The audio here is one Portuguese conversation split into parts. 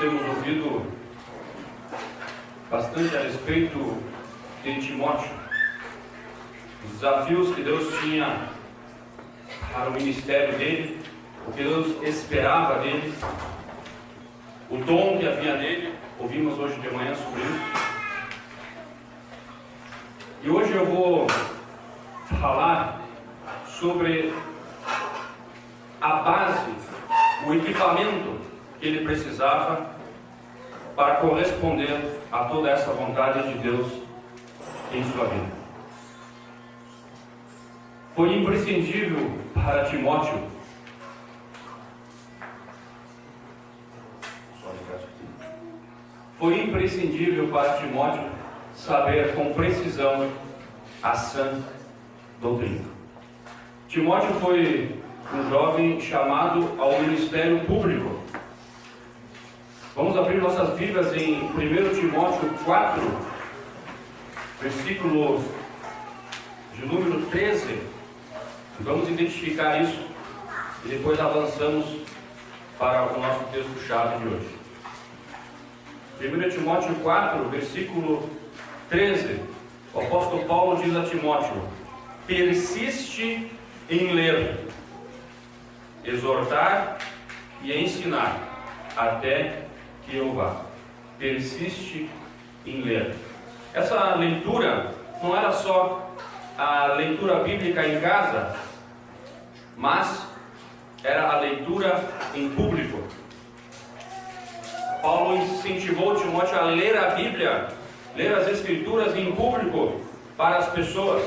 temos ouvido bastante a respeito de Timóteo, os desafios que Deus tinha para o ministério dele, o que Deus esperava dele, o dom que havia nele. Ouvimos hoje de manhã sobre isso. E hoje eu vou falar sobre a base, o equipamento que ele precisava para corresponder a toda essa vontade de Deus em sua vida. Foi imprescindível para Timóteo saber com precisão a sã doutrina. Timóteo foi um jovem chamado ao ministério público. Vamos abrir nossas Bíblias em 1 Timóteo 4, versículo de número 13. Vamos identificar isso e depois avançamos para o nosso texto-chave de hoje. 1 Timóteo 4, versículo 13. O apóstolo Paulo diz a Timóteo: persiste em ler, exortar e ensinar, até que eu vá. Persiste em ler. Essa leitura não era só a leitura bíblica em casa, mas era a leitura em público. Paulo incentivou Timóteo a ler a Bíblia, ler as Escrituras em público para as pessoas.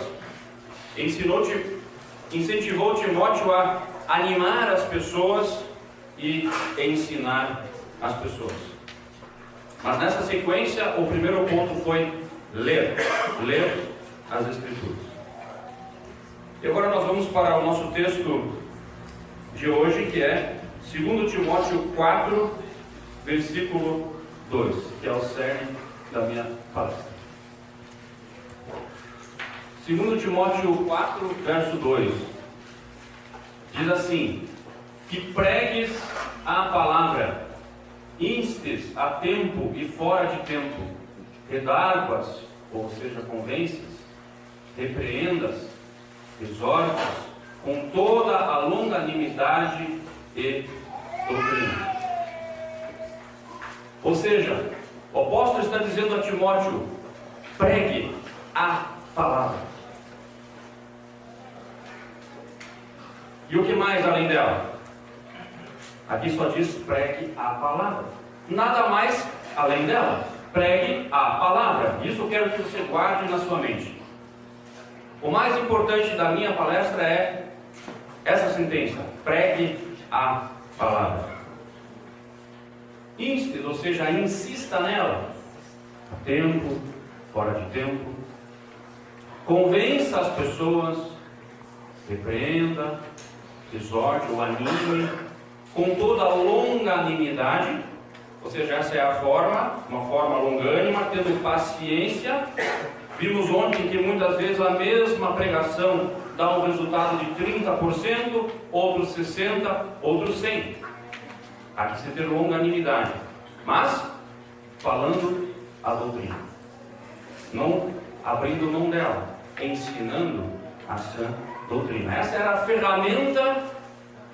Incentivou Timóteo a animar as pessoas e ensinar as pessoas. Mas nessa sequência, o primeiro ponto foi ler as Escrituras. E agora nós vamos para o nosso texto de hoje, que é 2 Timóteo 4, versículo 2, que é o cerne da minha palestra. 2 Timóteo 4, verso 2, diz assim: que pregues a palavra, instes a tempo e fora de tempo, redarguas, ou seja, convences, repreendas, exortas, com toda a longanimidade e doutrina. Ou seja, o apóstolo está dizendo a Timóteo: pregue a palavra. E o que mais além dela? Aqui só diz pregue a palavra. Nada mais além dela. Pregue a palavra. Isso eu quero que você guarde na sua mente. O mais importante da minha palestra é essa sentença: pregue a palavra. Instes, ou seja, insista nela, a tempo, fora de tempo. Convença as pessoas, repreenda, exorte ou anime, com toda a longanimidade, ou seja, essa é a forma, uma forma longânima, tendo paciência. Vimos ontem que muitas vezes a mesma pregação dá um resultado de 30%, outros 60%, outros 100%. Há que se ter longanimidade, mas falando a doutrina, não abrindo mão dela, ensinando a sã doutrina. Essa era a ferramenta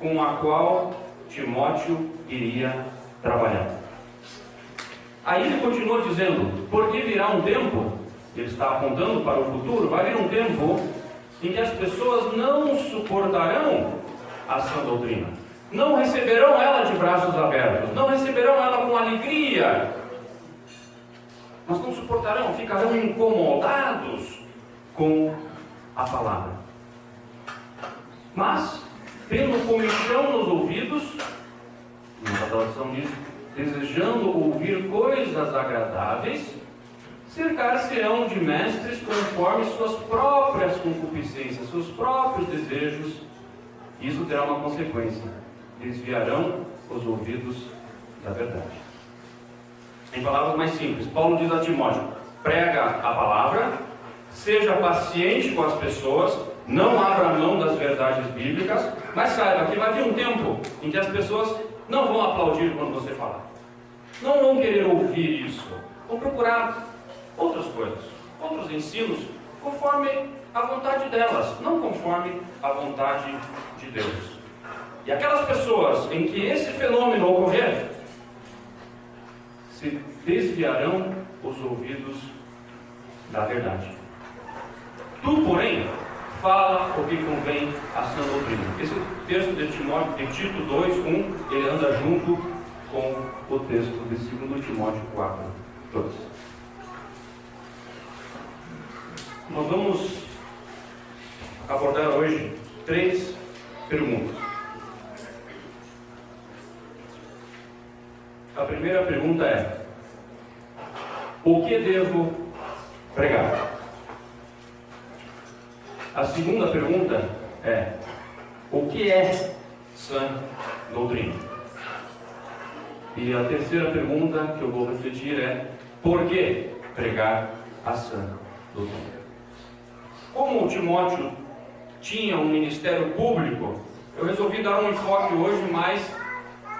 com a qual Timóteo iria trabalhar. Aí ele continua dizendo: porque virá um tempo, ele está apontando para o futuro, vai vir um tempo em que as pessoas não suportarão a sã doutrina. Não receberão ela de braços abertos, não receberão ela com alegria, mas não suportarão, ficarão incomodados com a palavra. Mas, tendo comichão nos ouvidos, uma tradução diz, desejando ouvir coisas agradáveis, cercar-se-ão de mestres conforme suas próprias concupiscências, seus próprios desejos. Isso terá uma consequência: desviarão os ouvidos da verdade. Em palavras mais simples, Paulo diz a Timóteo: prega a palavra, seja paciente com as pessoas, não abra mão das verdades bíblicas, mas saiba que vai vir um tempo em que as pessoas não vão aplaudir quando você falar. não vão querer ouvir isso. Vão procurar outras coisas, outros ensinos, conforme a vontade delas, não conforme a vontade de Deus. E aquelas pessoas em que esse fenômeno ocorrer, se desviarão os ouvidos da verdade. Tu, porém, fala o que convém à sã doutrina. Esse texto de Tito 2:1, ele anda junto com o texto de 2 Timóteo 4:2. Nós vamos abordar hoje 3 perguntas. A primeira pergunta é: o que devo pregar? A segunda pergunta é: o que é sã doutrina? E a terceira pergunta que eu vou refletir é: por que pregar a sã doutrina? Como Timóteo tinha um ministério público, eu resolvi dar um enfoque hoje mais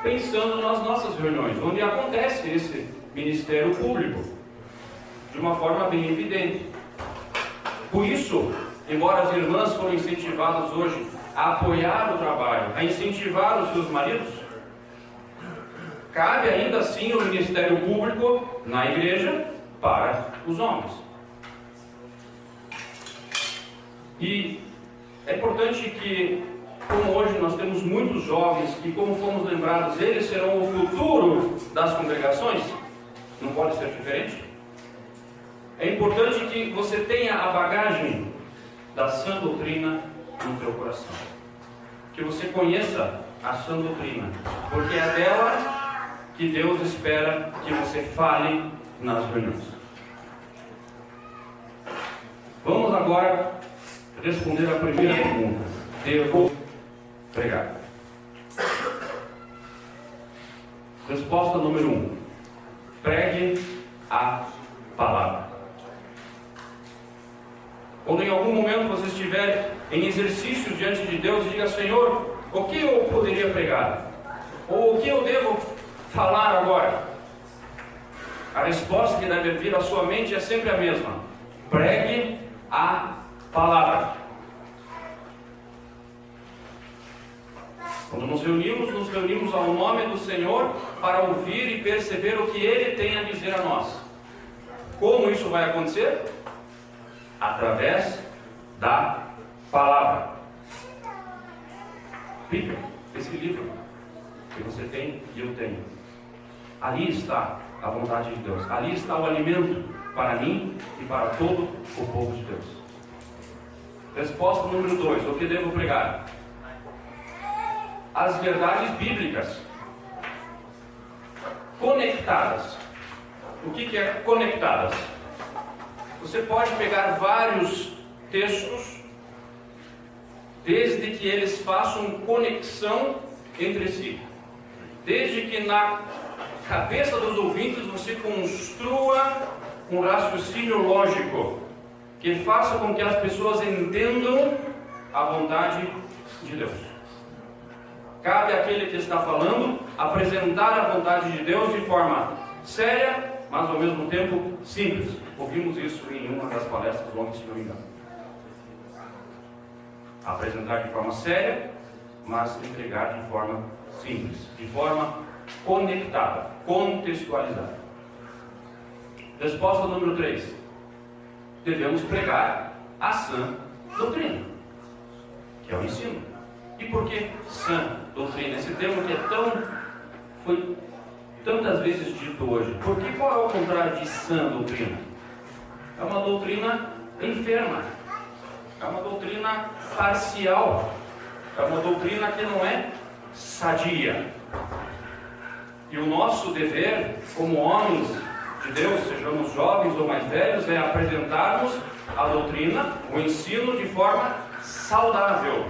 pensando nas nossas reuniões, onde acontece esse ministério público, de uma forma bem evidente. Por isso, embora as irmãs foram incentivadas hoje a apoiar o trabalho, a incentivar os seus maridos, cabe ainda assim o ministério público na igreja para os homens. E é importante que, como hoje nós temos muitos jovens que, como fomos lembrados, eles serão o futuro das congregações, não pode ser diferente. É importante que você tenha a bagagem da sã doutrina no teu coração, que você conheça a sã doutrina, porque é dela que Deus espera que você fale nas reuniões. Vamos agora responder a primeira pergunta: devo pregar? Resposta número 1: pregue a palavra. Quando em algum momento você estiver em exercício diante de Deus e diga: Senhor, o que eu poderia pregar? Ou o que eu devo falar agora? A resposta que deve vir à sua mente é sempre a mesma: pregue a palavra. Quando nos reunimos ao nome do Senhor para ouvir e perceber o que Ele tem a dizer a nós. Como isso vai acontecer? Através da palavra. Bíblia, esse livro que você tem e eu tenho. Ali está a vontade de Deus. Ali está o alimento para mim e para todo o povo de Deus. Resposta número 2: o que devo pregar? As verdades bíblicas conectadas. O que é conectadas? Você pode pegar vários textos, desde que eles façam conexão entre si, desde que na cabeça dos ouvintes você construa um raciocínio lógico que faça com que as pessoas entendam a vontade de Deus. Cabe àquele que está falando apresentar a vontade de Deus de forma séria, mas ao mesmo tempo simples. Ouvimos isso em uma das palestras ontem, se não me engano. Apresentar de forma séria, mas entregar de forma simples, de forma conectada, contextualizada. Resposta número 3: devemos pregar a sã doutrina, que é o ensino. E por que sã doutrina? Esse termo que foi tantas vezes dito hoje. Porque qual é o contrário de sã doutrina? É uma doutrina enferma, é uma doutrina parcial, é uma doutrina que não é sadia. E o nosso dever, como homens de Deus, sejamos jovens ou mais velhos, é apresentarmos a doutrina, o ensino de forma saudável,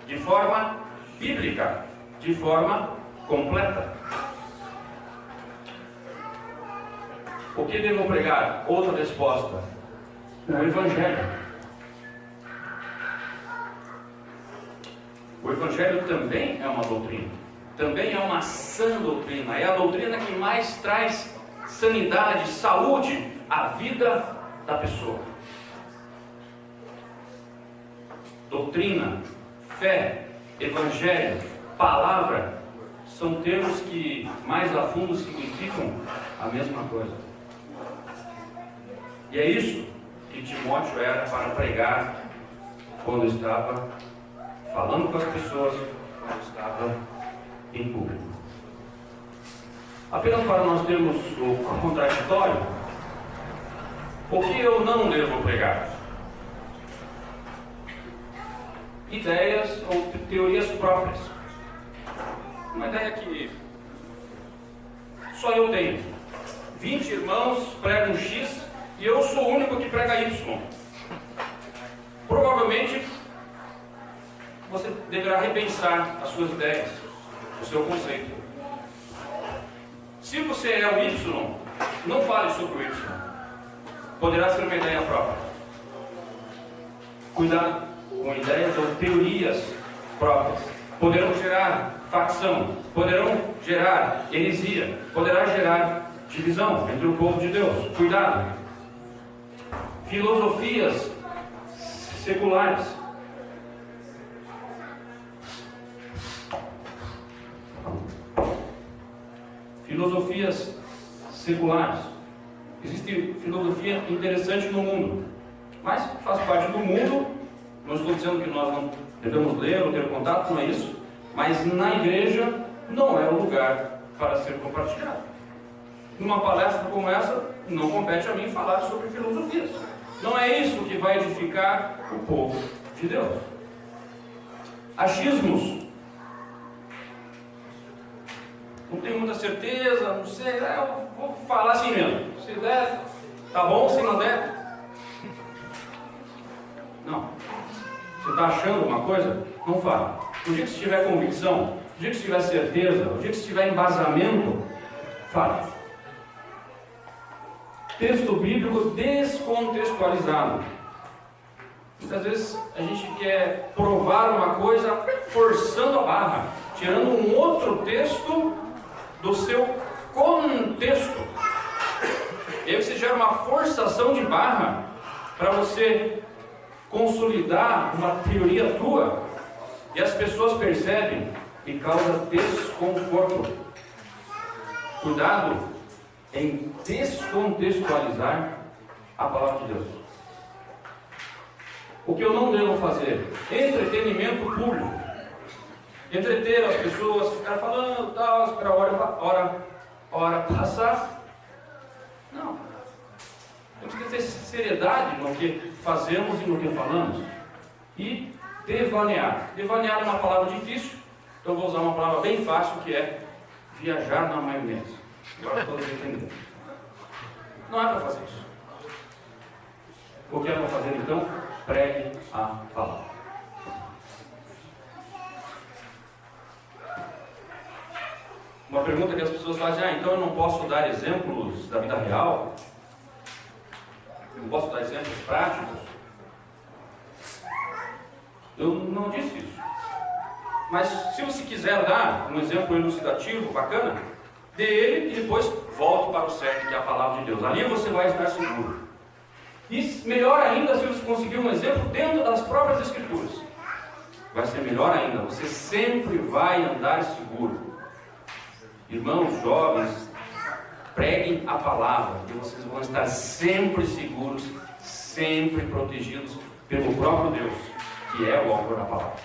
de forma bíblica, de forma completa. O que devo pregar? Outra resposta: o Evangelho. O Evangelho também é uma doutrina. também é uma sã doutrina, é a doutrina que mais traz sanidade, saúde à vida da pessoa. Doutrina, fé, evangelho, palavra, são termos que mais a fundo significam a mesma coisa. E é isso que Timóteo era para pregar quando estava falando com as pessoas, quando estava em público. Apenas para nós termos o contraditório, o que eu não devo pregar? Ideias ou teorias próprias. Uma ideia que só eu tenho. 20 irmãos pregam X e eu sou o único que prega Y. Provavelmente você deverá repensar as suas ideias, o seu conceito. Se você é o Y, não fale sobre o Y. Poderá ser uma ideia própria. Cuidado com ideias ou teorias próprias. Poderão gerar facção, poderão gerar heresia, poderá gerar divisão entre o povo de Deus. Cuidado. Filosofias seculares. Filosofias seculares. Existe filosofia interessante no mundo, mas faz parte do mundo. Não estou dizendo que nós não devemos ler ou ter contato, não é isso. Mas na igreja não é o lugar para ser compartilhado. Numa palestra como essa, não compete a mim falar sobre filosofias. Não é isso que vai edificar o povo de Deus. Achismos. Não tenho muita certeza, não sei, eu vou falar assim mesmo. Se der, tá bom, se não der. Não. Você está achando uma coisa? Não fale. O dia que você tiver convicção, o dia que você tiver certeza, o dia que você tiver embasamento, fale. Texto bíblico descontextualizado. Muitas vezes a gente quer provar uma coisa forçando a barra, tirando um outro texto do seu contexto. E aí você gera uma forçação de barra para você consolidar uma teoria tua, e as pessoas percebem e causa desconforto. Cuidado em descontextualizar a palavra de Deus. O que eu não devo fazer? Entretenimento público. Entreter as pessoas, ficar falando, tal, esperar a hora passar. Não. Temos que ter seriedade no que fazemos e no que falamos. E devanear. Devanear é uma palavra difícil, então eu vou usar uma palavra bem fácil, que é viajar na maionese. Agora todos entenderam. Não é para fazer isso. O que é para fazer então? Pregue a palavra. Uma pergunta que as pessoas fazem: então eu não posso dar exemplos da vida real? Eu não posso dar exemplos práticos? Eu não disse isso. Mas se você quiser dar um exemplo elucidativo, bacana, dê ele e depois volte para o certo, que é a palavra de Deus. Ali você vai estar seguro. E melhor ainda se você conseguir um exemplo dentro das próprias Escrituras. Vai ser melhor ainda, você sempre vai andar seguro. Irmãos jovens, preguem a palavra e vocês vão estar sempre seguros, sempre protegidos pelo próprio Deus, que é o autor da palavra.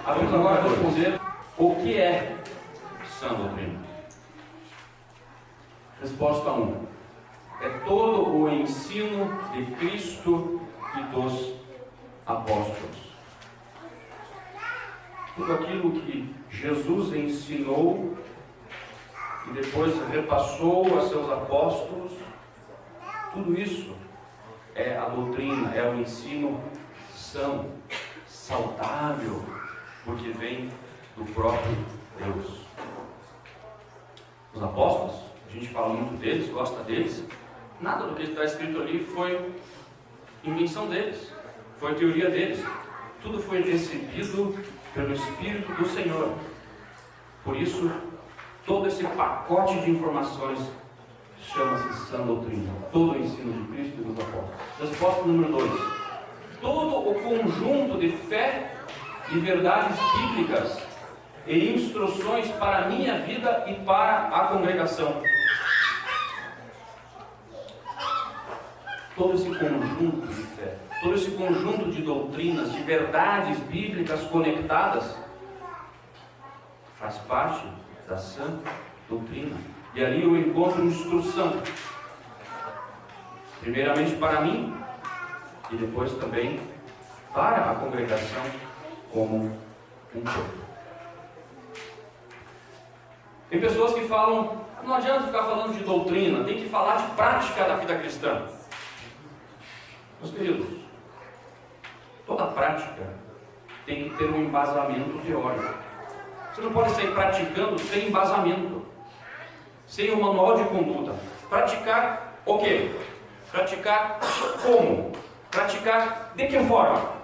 Vamos agora responder o que é sã doutrina. Resposta 1. É todo o ensino de Cristo e dos apóstolos. Tudo aquilo que Jesus ensinou e depois repassou a seus apóstolos, tudo isso é a doutrina, é o ensino são, saudável, porque vem do próprio Deus. Os apóstolos, a gente fala muito deles, gosta deles, nada do que está escrito ali foi invenção deles, foi teoria deles. tudo foi decidido pelo Espírito do Senhor. Por isso, todo esse pacote de informações chama-se sã doutrina. Todo o ensino de Cristo e dos apóstolos. Resposta número 2. Todo o conjunto de fé e verdades bíblicas e instruções para a minha vida e para a congregação. Todo esse conjunto de fé, todo esse conjunto de doutrinas, de verdades bíblicas conectadas, faz parte da sã doutrina. E ali eu encontro instrução, primeiramente para mim, e depois também para a congregação como um todo. Tem pessoas que falam, não adianta ficar falando de doutrina, tem que falar de prática da vida cristã. Meus queridos, toda prática tem que ter um embasamento teórico. Você não pode sair praticando sem embasamento, sem um manual de conduta. Praticar o quê? Praticar como? Praticar de que forma?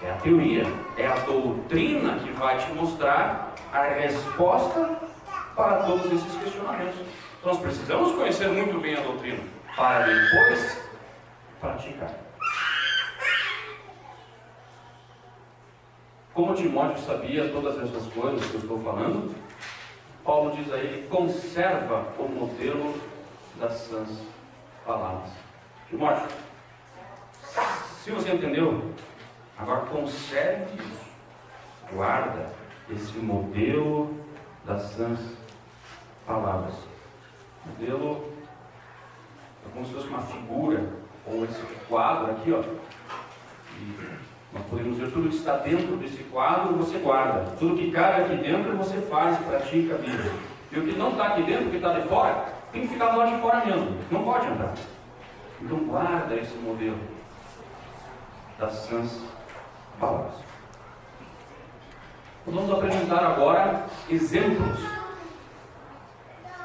É a teoria, é a doutrina que vai te mostrar a resposta para todos esses questionamentos. Então nós precisamos conhecer muito bem a doutrina para depois praticar. Como Timóteo sabia todas essas coisas que eu estou falando, Paulo diz a ele: conserva o modelo das sãs palavras. Timóteo, se você entendeu, agora conserve isso, guarda esse modelo das sãs palavras. Modelo é como se fosse uma figura, ou esse quadro aqui, ó. E nós podemos ver tudo que está dentro desse quadro, você guarda. Tudo que cabe aqui dentro, você faz, pratica a Bíblia. E o que não está aqui dentro, o que está de fora, tem que ficar do lado de fora mesmo. Não pode entrar. Então guarda esse modelo das sãs palavras. Vamos apresentar agora exemplos.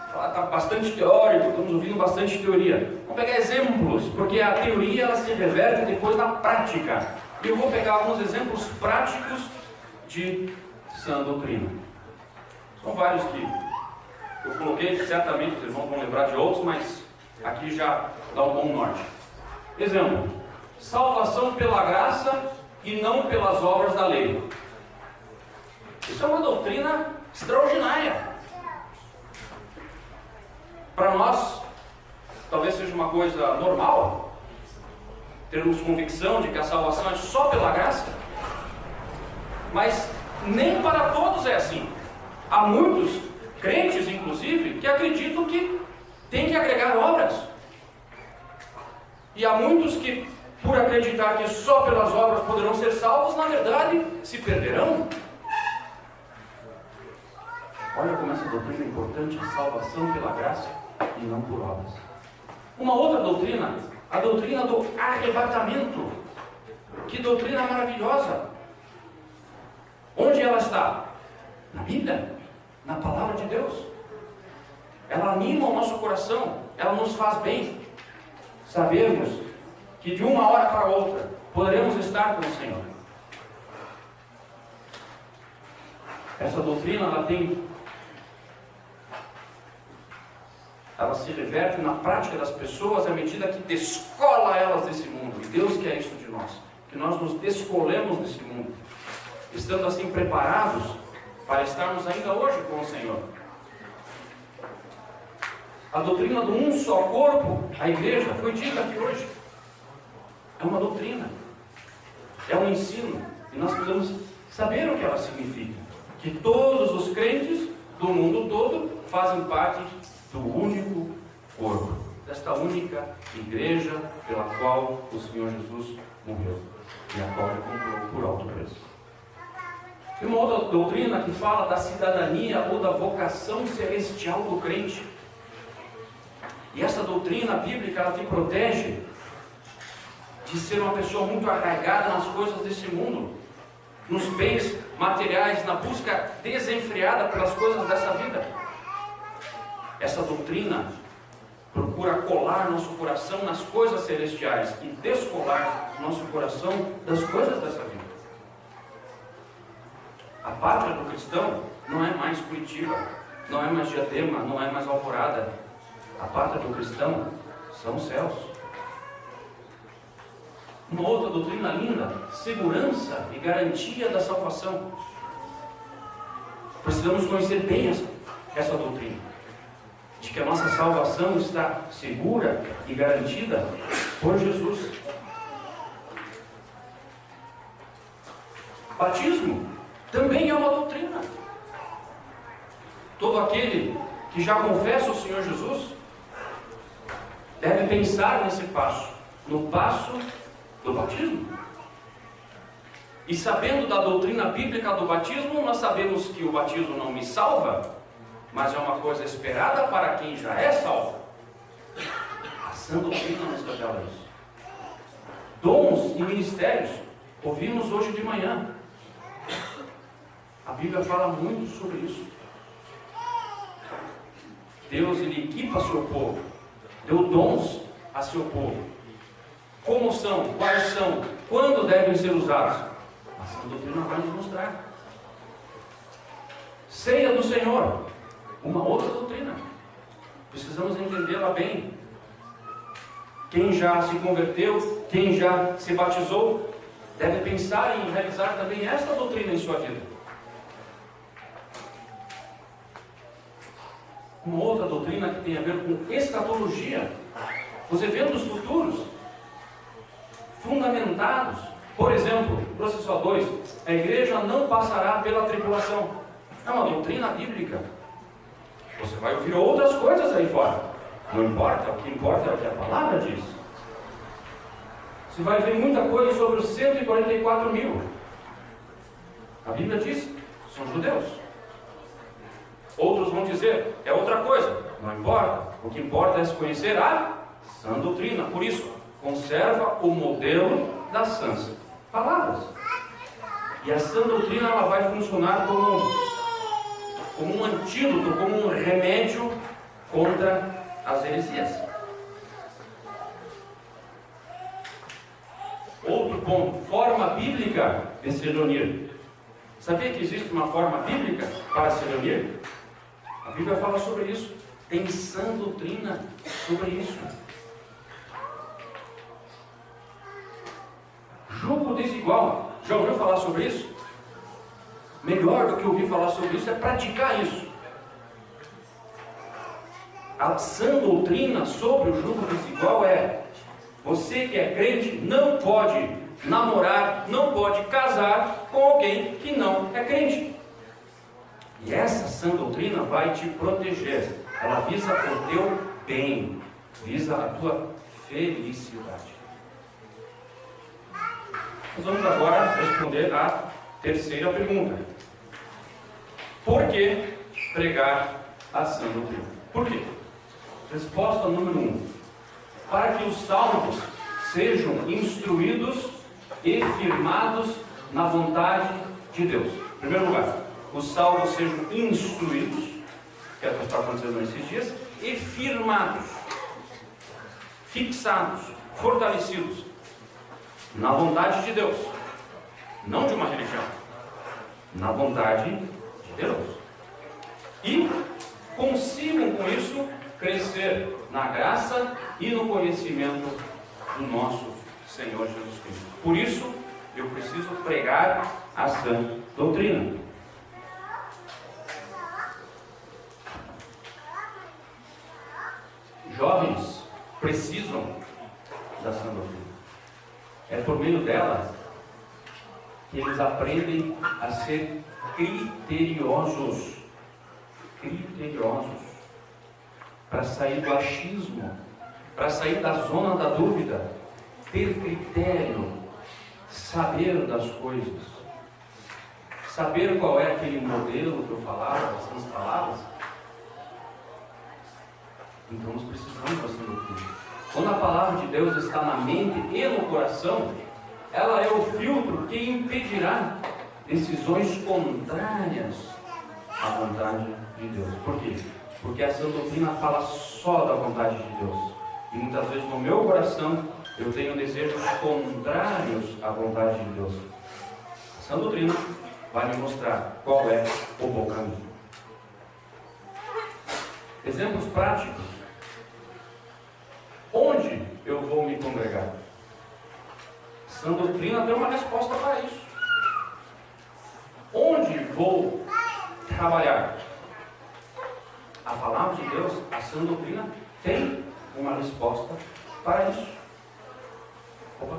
Está bastante teórico, estamos ouvindo bastante teoria. Vamos pegar exemplos, porque a teoria ela se reverte depois na prática. E eu vou pegar alguns exemplos práticos de sã doutrina. São vários que eu coloquei, certamente vocês vão lembrar de outros, mas aqui já dá um bom norte. Exemplo: salvação pela graça e não pelas obras da lei. Isso é uma doutrina extraordinária. Para nós, talvez seja uma coisa normal termos convicção de que a salvação é só pela graça, mas nem para todos é assim. Há muitos crentes, inclusive, que acreditam que tem que agregar obras. E há muitos que, por acreditar que só pelas obras poderão ser salvos, na verdade, se perderão. Olha como essa doutrina é importante, a salvação pela graça e não por obras. Uma outra doutrina, a doutrina do arrebatamento. Que doutrina maravilhosa! Onde ela está? Na Bíblia, na Palavra de Deus. Ela anima o nosso coração, ela nos faz bem. Sabemos que de uma hora para outra poderemos estar com o Senhor. Essa doutrina ela se reverte na prática das pessoas à medida que descola elas desse mundo. E Deus quer isso de nós, que nós nos descolemos desse mundo, estando assim preparados para estarmos ainda hoje com o Senhor. A doutrina do um só corpo, a igreja, foi dita aqui hoje. É uma doutrina, é um ensino, e nós precisamos saber o que ela significa. Que todos os crentes do mundo todo fazem parte do único corpo, desta única igreja pela qual o Senhor Jesus morreu e a qual ele comprou por alto preço. Tem uma outra doutrina que fala da cidadania ou da vocação celestial do crente. E essa doutrina bíblica, ela te protege de ser uma pessoa muito arraigada nas coisas desse mundo, nos bens materiais, na busca desenfreada pelas coisas dessa vida. Essa doutrina procura colar nosso coração nas coisas celestiais e descolar nosso coração das coisas dessa vida. A pátria do cristão não é mais Curitiba, não é mais Diadema, não é mais Alvorada. A pátria do cristão são os céus. Uma outra doutrina linda: segurança e garantia da salvação. Precisamos conhecer bem essa doutrina, de que a nossa salvação está segura e garantida por Jesus. Batismo também é uma doutrina. Todo aquele que já confessa o Senhor Jesus deve pensar nesse passo, no passo do batismo. E sabendo da doutrina bíblica do batismo, nós sabemos que o batismo não me salva, mas é uma coisa esperada para quem já é salvo. A sã doutrina nos revela isso. Dons e ministérios, ouvimos hoje de manhã. A Bíblia fala muito sobre isso. Deus, ele equipa seu povo, deu dons a seu povo. Como são, quais são, quando devem ser usados? A sã doutrina vai nos mostrar. Ceia do Senhor, uma outra doutrina. Precisamos entendê-la bem. Quem já se converteu, quem já se batizou, deve pensar em realizar também esta doutrina em sua vida. Uma outra doutrina que tem a ver com escatologia, os eventos futuros, fundamentados. Por exemplo, processo 2, a igreja não passará pela tribulação. É uma doutrina bíblica. Você vai ouvir outras coisas aí fora. Não importa, o que importa é o que a palavra diz. Você vai ver muita coisa sobre os 144 mil. A Bíblia diz, são judeus. Outros vão dizer, é outra coisa. Não importa, o que importa é se conhecer a sã doutrina. Por isso, conserva o modelo das sãs palavras. E a sã doutrina, ela vai funcionar como um antídoto, como um remédio contra as heresias. Outro ponto, forma bíblica de se reunir. Sabia que existe uma forma bíblica para se reunir? A Bíblia fala sobre isso. Tem sã doutrina sobre isso. Jugo desigual. Já ouviu falar sobre isso? Melhor do que ouvir falar sobre isso é praticar isso. A sã doutrina sobre o jugo desigual é: você que é crente não pode namorar, não pode casar com alguém que não é crente. E essa sã doutrina vai te proteger. Ela visa o teu bem, visa a tua felicidade. Nós vamos agora responder a terceira pergunta. Por que pregar a sã doutrina? Por quê? Resposta número 1. Para que os salvos sejam instruídos e firmados na vontade de Deus. Em primeiro lugar, os salvos sejam instruídos, que é o que está acontecendo nesses dias, e firmados, fixados, fortalecidos na vontade de Deus, não de uma religião, na vontade de Deus. E consigam com isso crescer na graça e no conhecimento do nosso Senhor Jesus Cristo. Por isso, eu preciso pregar a sã doutrina. Jovens precisam da sã doutrina. É por meio dela que eles aprendem a ser criteriosos. Criteriosos. Para sair do achismo, para sair da zona da dúvida, ter critério, saber das coisas, saber qual é aquele modelo que eu falava, essas palavras. Então nós precisamos da sã doutrina. Quando a palavra de Deus está na mente e no coração, ela é o filtro que impedirá decisões contrárias à vontade de Deus. Por quê? Porque a sã doutrina fala só da vontade de Deus. E muitas vezes no meu coração eu tenho desejos contrários à vontade de Deus. A sã doutrina vai me mostrar qual é o bom caminho. Exemplos práticos. Onde eu vou me congregar? A sã doutrina tem uma resposta para isso. Onde vou trabalhar? A palavra de Deus, a sã doutrina, tem uma resposta para isso. Opa.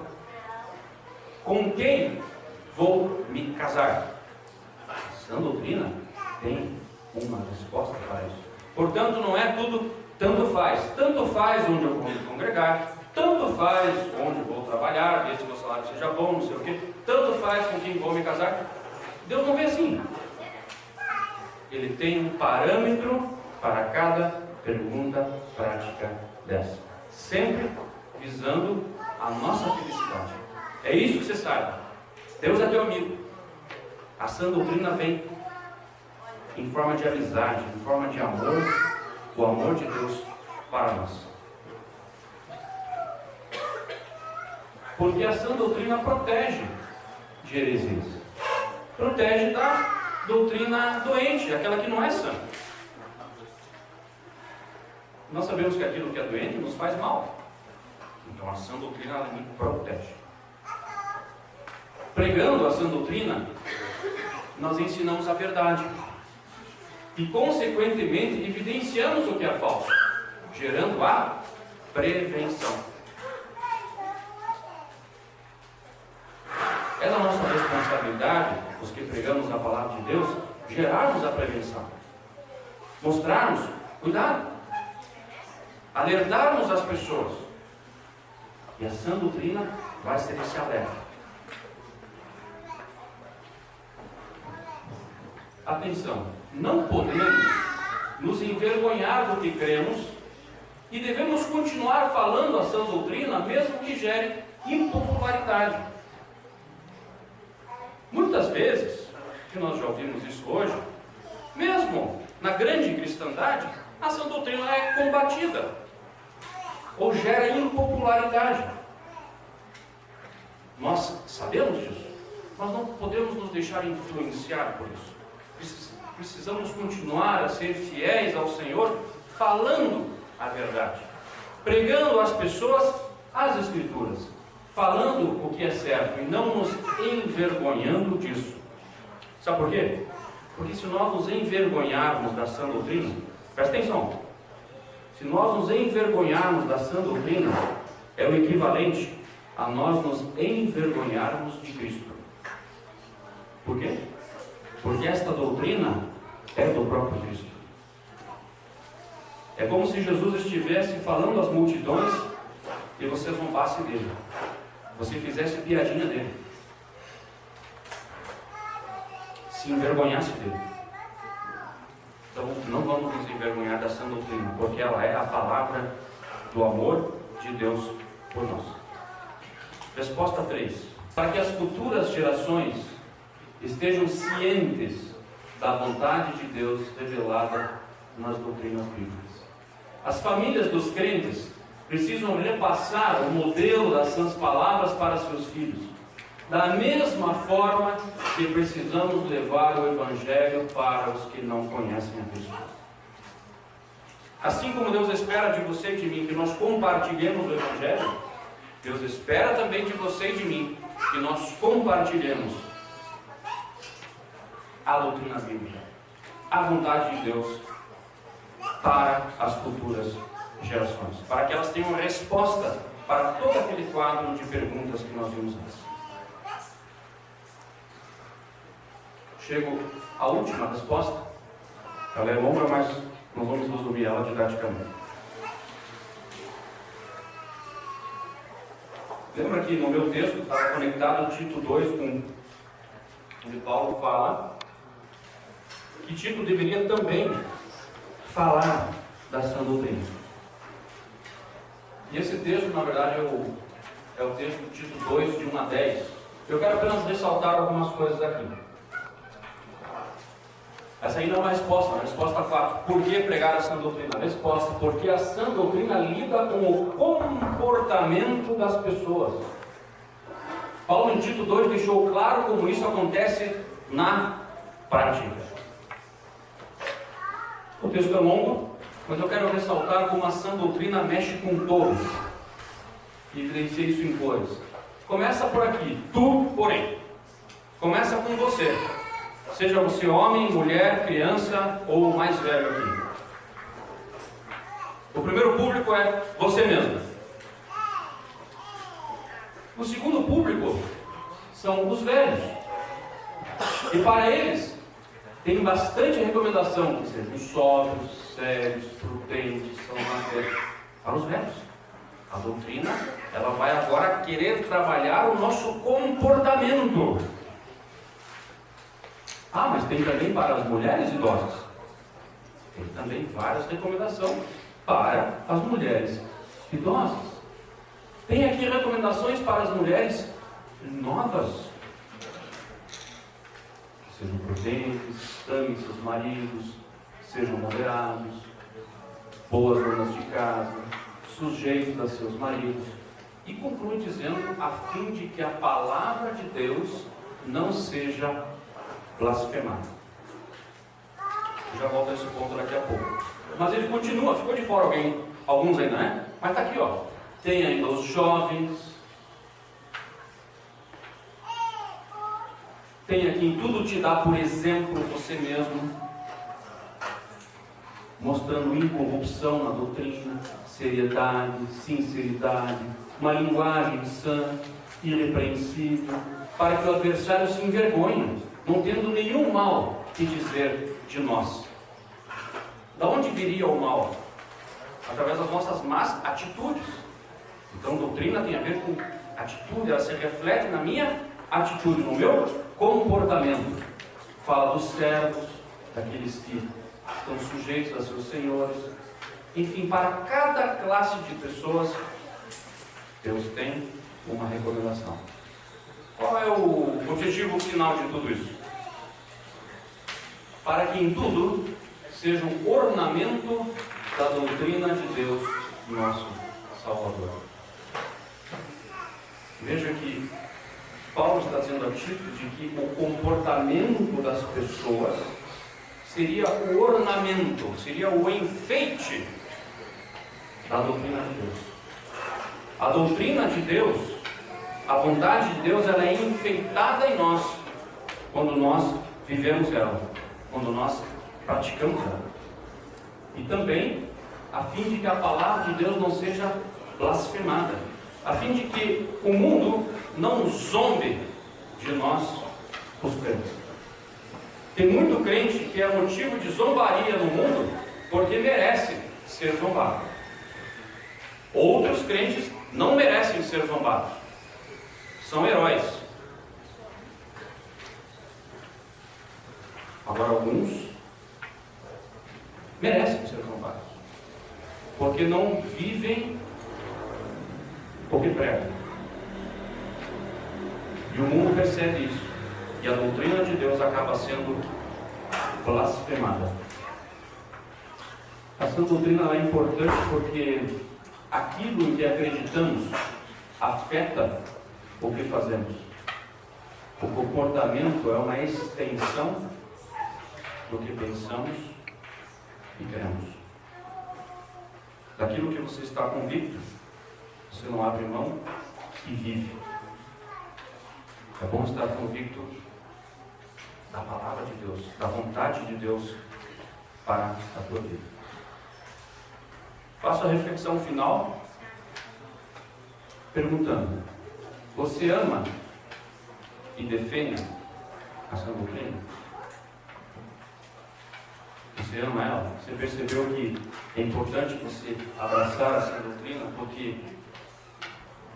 Com quem vou me casar? A sã doutrina tem uma resposta para isso. Portanto, não é tudo tanto faz. Tanto faz onde eu vou me congregar, tanto faz onde eu vou trabalhar, desde que o salário seja bom, não sei o quê. Tanto faz com quem vou me casar. Deus não vê assim. Ele tem um parâmetro para cada pergunta prática dessa. Sempre visando a nossa felicidade. É isso que você sabe. Deus é teu amigo. A sã doutrina vem em forma de amizade, em forma de amor, o amor de Deus para nós. Porque a sã doutrina protege de heresias. Protege da doutrina doente, aquela que não é sã. Nós sabemos que aquilo que é doente nos faz mal. Então a sã doutrina ela me protege. Pregando a sã doutrina, nós ensinamos a verdade. E consequentemente evidenciamos o que é falso, gerando a prevenção. É da nossa responsabilidade, os que pregamos a palavra de Deus, gerarmos a prevenção. Mostrarmos, cuidado. Alertarmos as pessoas. E a sã doutrina vai ser esse alerta. Atenção, não podemos nos envergonhar do que cremos e devemos continuar falando a sã doutrina, mesmo que gere impopularidade. Muitas vezes, que nós já ouvimos isso hoje, mesmo na grande cristandade, a sã doutrina é combatida ou gera impopularidade. Nós sabemos disso, mas não podemos nos deixar influenciar por isso. Precisamos continuar a ser fiéis ao Senhor, falando a verdade, pregando às pessoas as Escrituras, falando o que é certo e não nos envergonhando disso. Sabe por quê? Porque se nós nos envergonharmos da sã doutrina, presta atenção, se nós nos envergonharmos da sã doutrina, é o equivalente a nós nos envergonharmos de Cristo. Por quê? Porque esta doutrina é do próprio Cristo. É como se Jesus estivesse falando às multidões e você zombasse dele. Você fizesse piadinha dele. Se envergonhasse dele. Então não vamos nos envergonhar da sã doutrina, porque ela é a palavra do amor de Deus por nós. Resposta 3. Para que as futuras gerações estejam cientes da vontade de Deus revelada nas doutrinas bíblicas. As famílias dos crentes precisam repassar o modelo das sãs palavras para seus filhos, da mesma forma que precisamos levar o Evangelho para os que não conhecem a Cristo. Assim como Deus espera de você e de mim que nós compartilhemos o Evangelho, Deus espera também de você e de mim que nós compartilhemos a doutrina bíblica, a vontade de Deus para as futuras gerações, para que elas tenham resposta para todo aquele quadro de perguntas que nós vimos antes. Chego à última resposta. Ela é longa, mas não vamos resumir ela didaticamente. Lembra que no meu texto estava conectado Tito 2 com onde Paulo fala que Tito deveria também falar da sã doutrina. E esse texto, na verdade, é o texto de Tito 2, de 1 a 10. Eu quero apenas ressaltar algumas coisas aqui. Essa aí não é uma resposta. A resposta 4. Por que pregar a sã doutrina? A resposta: porque a sã doutrina lida com o comportamento das pessoas. Paulo em Tito 2 deixou claro como isso acontece na prática. O texto é longo, mas eu quero ressaltar como a sã doutrina mexe com todos. E evidenciei isso em cores. Começa por aqui. Tu, porém. Começa com você. Seja você homem, mulher, criança ou mais velho aqui. O primeiro público é você mesmo. O segundo público são os velhos. E para eles, tem bastante recomendação que sejam sóbrios, sérios, prudentes, são para os velhos. A doutrina, ela vai agora querer trabalhar o nosso comportamento. Ah, mas tem também para as mulheres idosas. Tem também várias recomendações para as mulheres idosas. Tem aqui recomendações para as mulheres novas. Que sejam prudentes, amem seus maridos, sejam moderados, boas donas de casa, sujeitos a seus maridos. E conclui dizendo, a fim de que a palavra de Deus não seja blasfemada. Eu já volto a esse ponto daqui a pouco. Mas ele continua, ficou de fora alguns ainda, né? Mas está aqui, ó. Tem ainda os jovens. Tem aqui em tudo te dá por exemplo você mesmo, mostrando incorrupção na doutrina, seriedade, sinceridade, uma linguagem sã, irrepreensível, para que o adversário se envergonhe, não tendo nenhum mal que dizer de nós. Da onde viria o mal? Através das nossas más atitudes. Então, doutrina tem a ver com atitude, ela se reflete na minha atitude, no meu comportamento. Fala dos servos, daqueles que estão sujeitos a seus senhores. Enfim, para cada classe de pessoas, Deus tem uma recomendação. Qual é o objetivo final de tudo isso? Para que em tudo seja um ornamento da doutrina de Deus, nosso Salvador. Veja que Paulo está dizendo a Tito de que o comportamento das pessoas seria o ornamento, seria o enfeite da doutrina de Deus. A doutrina de Deus, a vontade de Deus, ela é enfeitada em nós quando nós vivemos ela, quando nós praticamos ela. E também a fim de que a palavra de Deus não seja blasfemada, a fim de que o mundo não zombe de nós, os crentes. Tem muito crente que é motivo de zombaria no mundo porque merece ser zombado. Outros crentes não merecem ser zombados, são heróis. Agora alguns merecem ser zombados porque não vivem o que pregam. E o mundo percebe isso, e a doutrina de Deus acaba sendo blasfemada. Essa doutrina é importante porque aquilo em que acreditamos afeta o que fazemos. O comportamento é uma extensão do que pensamos e cremos. Daquilo que você está convicto, você não abre mão e vive. É bom estar convicto da palavra de Deus, da vontade de Deus para a tua vida. Faço a reflexão final perguntando: você ama e defende a sua doutrina? Você ama ela? Você percebeu que é importante você abraçar essa doutrina porque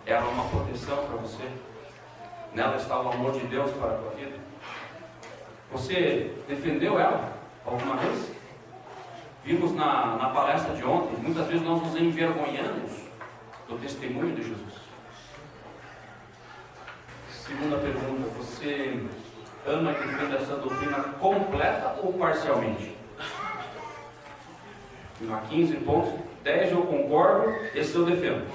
ela é uma proteção para você? Nela está o amor de Deus para a tua vida? Você defendeu ela alguma vez? Vimos na palestra de ontem, muitas vezes nós nos envergonhamos do testemunho de Jesus. Segunda pergunta: você ama e defende essa doutrina completa ou parcialmente? Há 15 pontos, 10 eu concordo, esse eu defendo.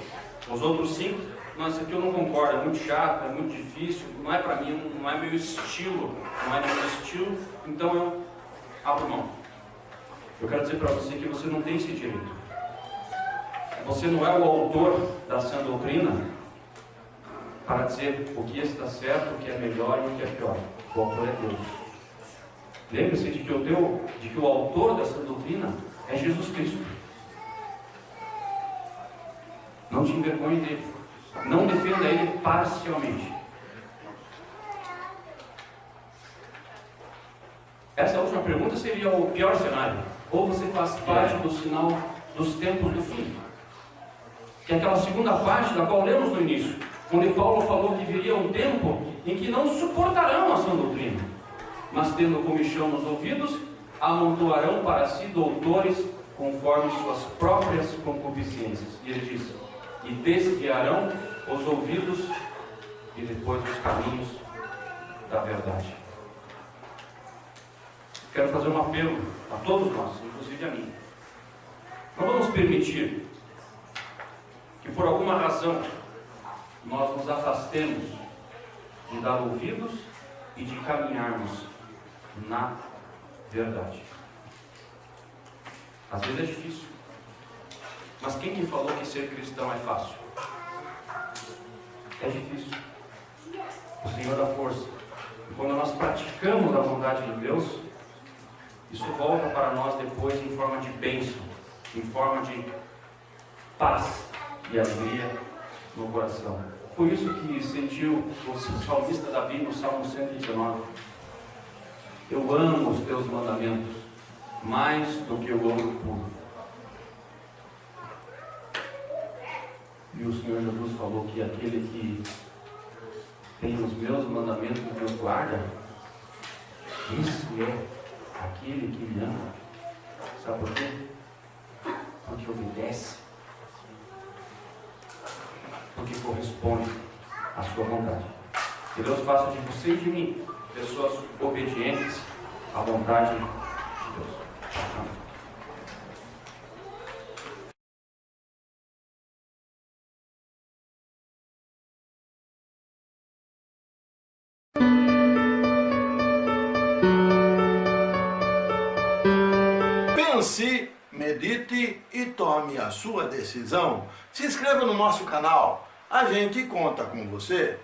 Os outros 5, não, esse aqui eu não concordo, é muito chato, é muito difícil, não é para mim, não é meu estilo, então eu abro mão. Eu quero dizer para você que você não tem esse direito. Você não é o autor da sã doutrina para dizer o que está certo, o que é melhor e o que é pior. O autor é Deus. Lembre-se de que o autor dessa doutrina é Jesus Cristo. Não te envergonhe dele. Não defenda ele parcialmente. Essa última pergunta seria o pior cenário. Ou você faz parte do sinal dos tempos do fim. Que é aquela segunda parte da qual lemos no início, onde Paulo falou que viria um tempo em que não suportarão a sã doutrina, mas tendo comichão nos ouvidos, amontoarão para si doutores conforme suas próprias concupiscências. E ele diz: e desviarão os ouvidos e depois os caminhos da verdade. Quero fazer um apelo a todos nós, inclusive a mim. Não vamos permitir que por alguma razão nós nos afastemos de dar ouvidos e de caminharmos na verdade. Às vezes é difícil, mas quem que falou que ser cristão é fácil? É difícil. O Senhor dá força. E quando nós praticamos a vontade de Deus, isso volta para nós depois em forma de bênção, em forma de paz e alegria no coração. Foi isso que sentiu o salmista Davi no Salmo 119. Eu amo os teus mandamentos mais do que o ouro puro. E o Senhor Jesus falou que aquele que tem os meus mandamentos e meus guarda, esse é aquele que me ama. Sabe por quê? Porque obedece. Porque corresponde à sua vontade. Que Deus faça de você e de mim pessoas obedientes à vontade de Deus. Amém. Pense, medite e tome a sua decisão. Se inscreva no nosso canal. A gente conta com você.